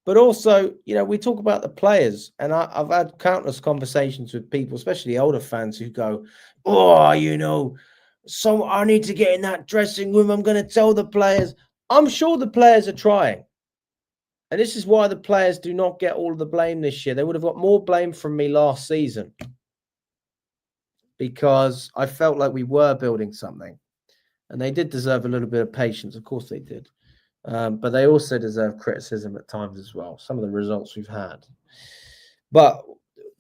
But also, we talk about the players, and I've had countless conversations with people, especially older fans, who go, so I need to get in that dressing room. I'm going to tell the players. I'm sure the players are trying. And this is why the players do not get all of the blame this year. They would have got more blame from me last season because I felt like we were building something. And they did deserve a little bit of patience. Of course they did. But they also deserve criticism at times as well. Some of the results we've had. But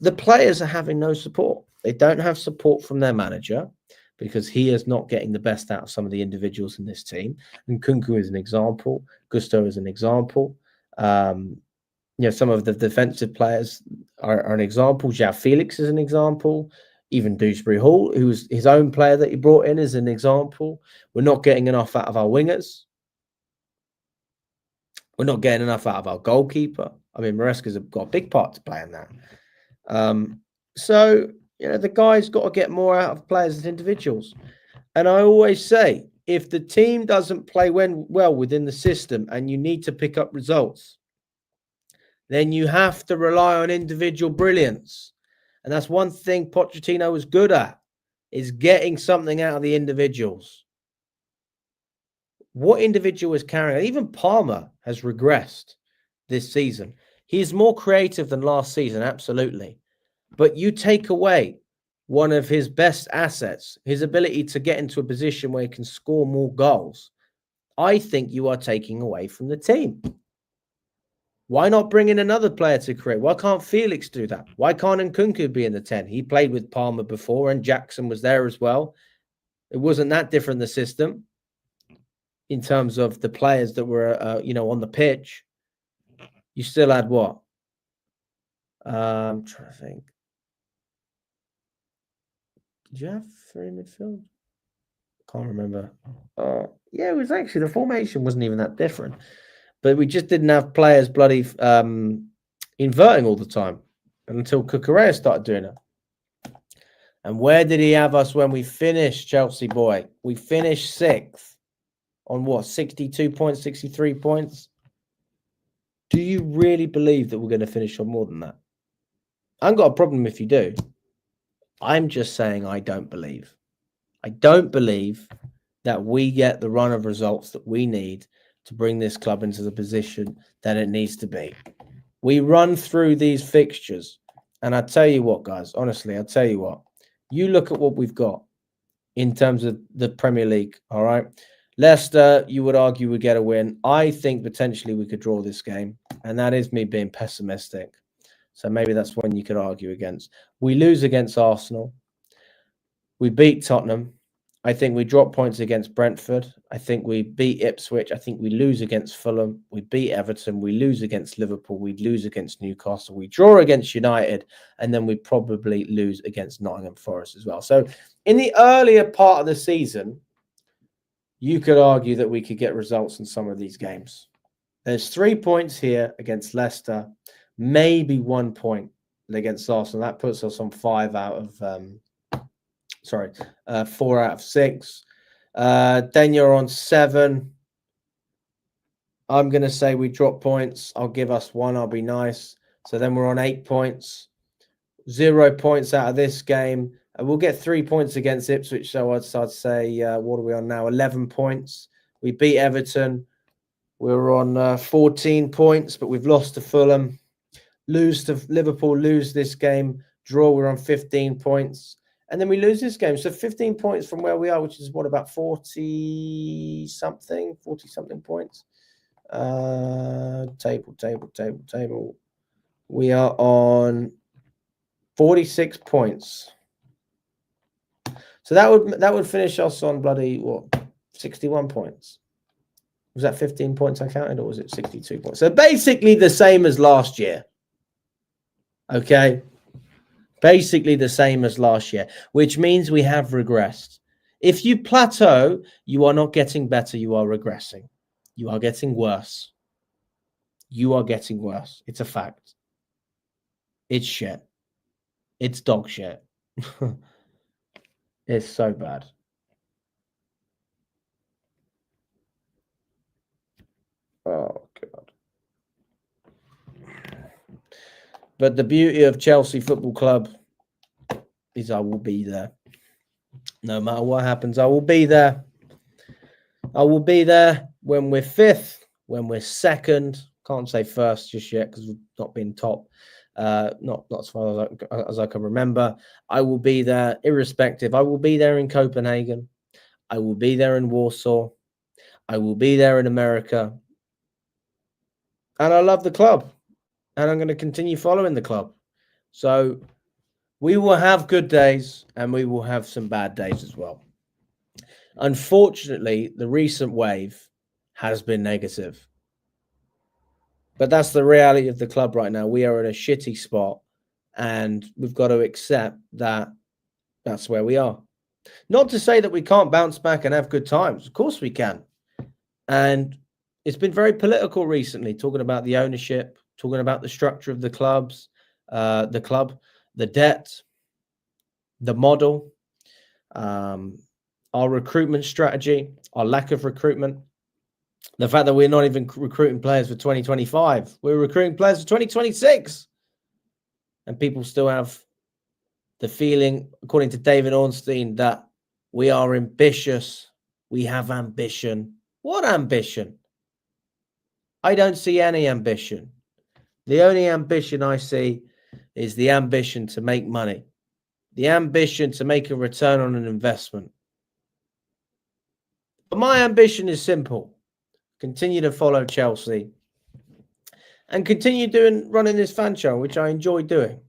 the players are having no support. They don't have support from their manager because he is not getting the best out of some of the individuals in this team. And Nkunku is an example. Gusto is an example. Some of the defensive players are an example. João Felix is an example. Even Dewsbury Hall, who's his own player that he brought in, is an example. We're not getting enough out of our wingers. We're not getting enough out of our goalkeeper. I mean, Maresca's got a big part to play in that. The guys got to get more out of players as individuals. And I always say, if the team doesn't play well within the system and you need to pick up results, then you have to rely on individual brilliance. And that's one thing Pochettino was good at, is getting something out of the individuals. What individual is carrying? Even Palmer has regressed this season. He's more creative than last season, absolutely. But you take away one of his best assets, his ability to get into a position where he can score more goals, I think you are taking away from the team. Why not bring in another player to create? Why can't Felix do that? Why can't Nkunku be in the 10? He played with Palmer before and Jackson was there as well. It wasn't that different, the system, in terms of the players that were, on the pitch. You still had what? I'm trying to think. Did you have three midfield? Can't remember. Yeah, it was actually, the formation wasn't even that different. But we just didn't have players bloody inverting all the time until Cucurella started doing it. And where did he have us when we finished, Chelsea boy? We finished 6th on what, 62 points, 63 points? Do you really believe that we're going to finish on more than that? I haven't got a problem if you do. I'm just saying I don't believe. I don't believe that we get the run of results that we need to bring this club into the position that it needs to be. We run through these fixtures, and I tell you what, guys, honestly, I tell you what, you look at what we've got in terms of the Premier League, all right? Leicester, you would argue we get a win. I think potentially we could draw this game, and that is me being pessimistic. So maybe that's one you could argue against. We lose against Arsenal. We beat Tottenham. I think we drop points against Brentford. I think we beat Ipswich. I think we lose against Fulham. We beat Everton. We lose against Liverpool. We lose against Newcastle. We draw against United. And then we probably lose against Nottingham Forest as well. So in the earlier part of the season, you could argue that we could get results in some of these games. There's 3 points here against Leicester, maybe 1 point against Arsenal. That puts us on 4 out of 6. Then you're on 7. I'm going to say we drop points. I'll give us 1. I'll be nice. So then we're on 8 points. 0 points out of this game. We'll get 3 points against Ipswich. So I'd say, what are we on now? 11 points. We beat Everton. We're on 14 points, but we've lost to Fulham. Lose to Liverpool, lose this game. Draw, we're on 15 points. And then we lose this game. So 15 points from where we are, which is what, about 40-something points. Table. We are on 46 points. So that would finish us on bloody, 61 points. Was that 15 points I counted, or was it 62 points? So basically the same as last year. Okay. Basically the same as last year, which means we have regressed. If you plateau, you are not getting better. You are regressing. You are getting worse. You are getting worse. It's a fact. It's shit. It's dog shit. It's so bad. Oh, God. But the beauty of Chelsea Football Club is I will be there. No matter what happens, I will be there. I will be there when we're 5th, when we're 2nd. Can't say 1st just yet because we've not been top. Not as far as I can remember. I will be there irrespective. I will be there in Copenhagen. I will be there in Warsaw. I will be there in America. And I love the club. And I'm going to continue following the club. So we will have good days and we will have some bad days as well. Unfortunately, the recent wave has been negative. But that's the reality of the club right now. We are in a shitty spot and we've got to accept that that's where we are. Not to say that we can't bounce back and have good times. Of course we can. And it's been very political recently, talking about the ownership, talking about the structure of the clubs, the debt, the model, our recruitment strategy, our lack of recruitment, the fact that we're not even recruiting players for 2025. We're recruiting players for 2026. And people still have the feeling, according to David Ornstein, that we are ambitious. We have ambition. What ambition? I don't see any ambition. The only ambition I see is the ambition to make money, the ambition to make a return on an investment. But my ambition is simple. Continue to follow Chelsea and continue running this fan channel, which I enjoy doing.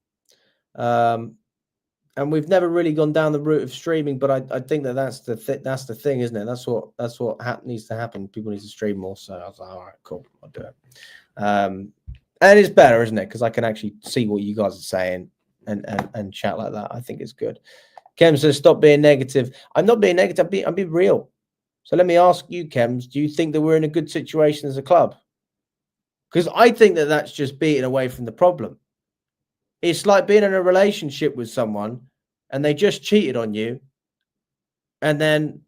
And we've never really gone down the route of streaming, but I think that's the thing, isn't it? That's what needs to happen. People need to stream more. So I was like, all right, cool, I'll do it. And it's better, isn't it? Because I can actually see what you guys are saying and chat like that. I think it's good. Kem says, stop being negative. I'm not being negative. I'm being real. So let me ask you, Kems, do you think that we're in a good situation as a club? Because I think that that's just beating away from the problem. It's like being in a relationship with someone and they just cheated on you, and then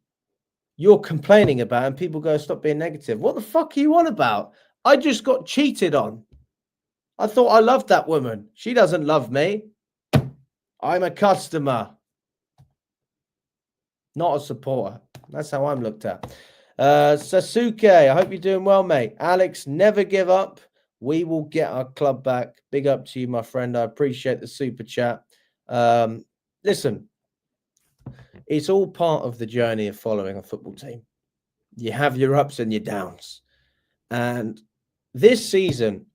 you're complaining about it, and people go, stop being negative. What the fuck are you on about? I just got cheated on. I thought I loved that woman. She doesn't love me. I'm a customer, not a supporter. That's how I'm looked at. Sasuke, I hope you're doing well, mate. Alex, never give up. We will get our club back. Big up to you, my friend. I appreciate the super chat. Listen, it's all part of the journey of following a football team. You have your ups and your downs. And this season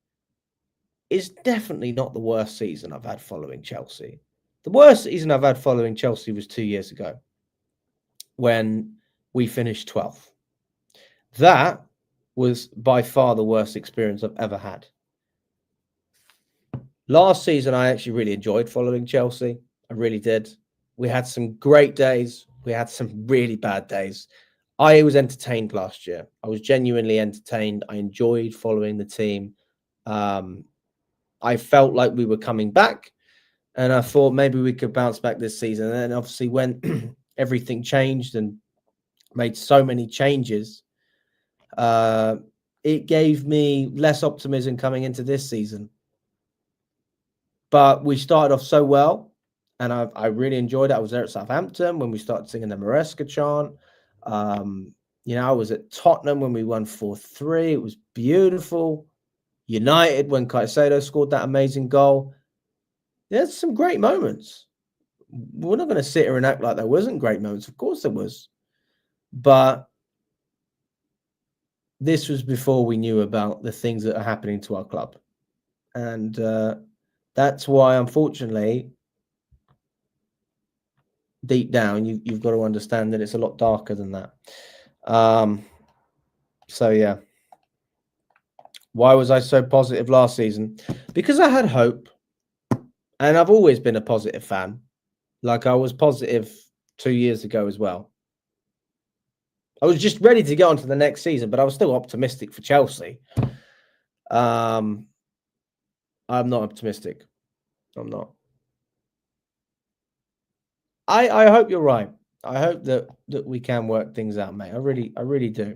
is definitely not the worst season I've had following Chelsea. The worst season I've had following Chelsea was 2 years ago when we finished 12th. That was by far the worst experience I've ever had. Last season, I actually really enjoyed following Chelsea. I really did. We had some great days. We had some really bad days. I was entertained last year. I was genuinely entertained. I enjoyed following the team. I felt like we were coming back, and I thought maybe we could bounce back this season. And then obviously when everything changed and made so many changes, it gave me less optimism coming into this season. But we started off so well, and I really enjoyed it. I was there at Southampton when we started singing the Maresca chant. I was at Tottenham when we won 4-3. It was beautiful. United when Caicedo scored that amazing goal. There's some great moments. We're not going to sit here and act like there wasn't great moments. Of course there was. But this was before we knew about the things that are happening to our club. And that's why, unfortunately, deep down, you've got to understand that it's a lot darker than that. So, yeah. Why was I so positive last season? Because I had hope. And I've always been a positive fan. Like I was positive 2 years ago as well. I was just ready to get on to the next season, but I was still optimistic for Chelsea. I'm not optimistic. I'm not. I hope you're right. I hope that we can work things out, mate. I really do.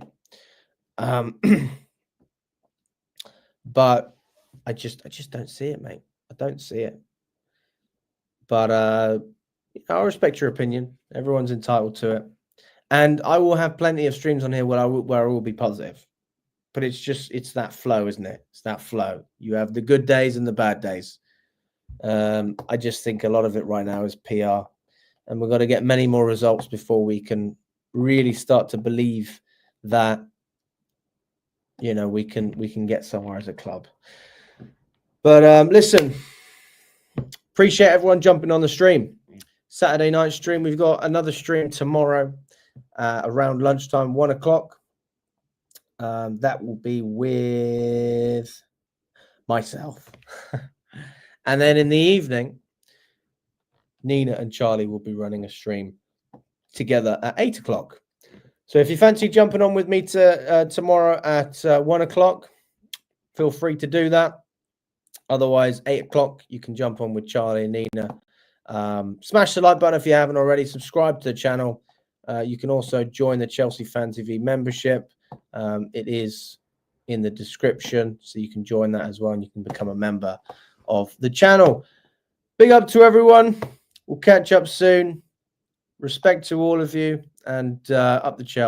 But I just don't see it, mate. I don't see it. But I respect your opinion. Everyone's entitled to it. And I will have plenty of streams on here where I will be positive. But it's that flow, isn't it? It's that flow. You have the good days and the bad days. I just think a lot of it right now is PR. And we've got to get many more results before we can really start to believe that, we can get somewhere as a club. But listen, appreciate everyone jumping on the stream. Saturday night stream. We've got another stream tomorrow around lunchtime, 1 o'clock. That will be with myself. And then in the evening, Nina and Charlie will be running a stream together at 8 o'clock. So if you fancy jumping on with me tomorrow at 1 o'clock, feel free to do that. Otherwise, 8 o'clock, you can jump on with Charlie and Nina. Smash the like button if you haven't already. Subscribe to the channel. You can also join the Chelsea Fan TV membership. It is in the description, so you can join that as well, and you can become a member of the channel. Big up to everyone. We'll catch up soon. Respect to all of you, and up the Chelsea.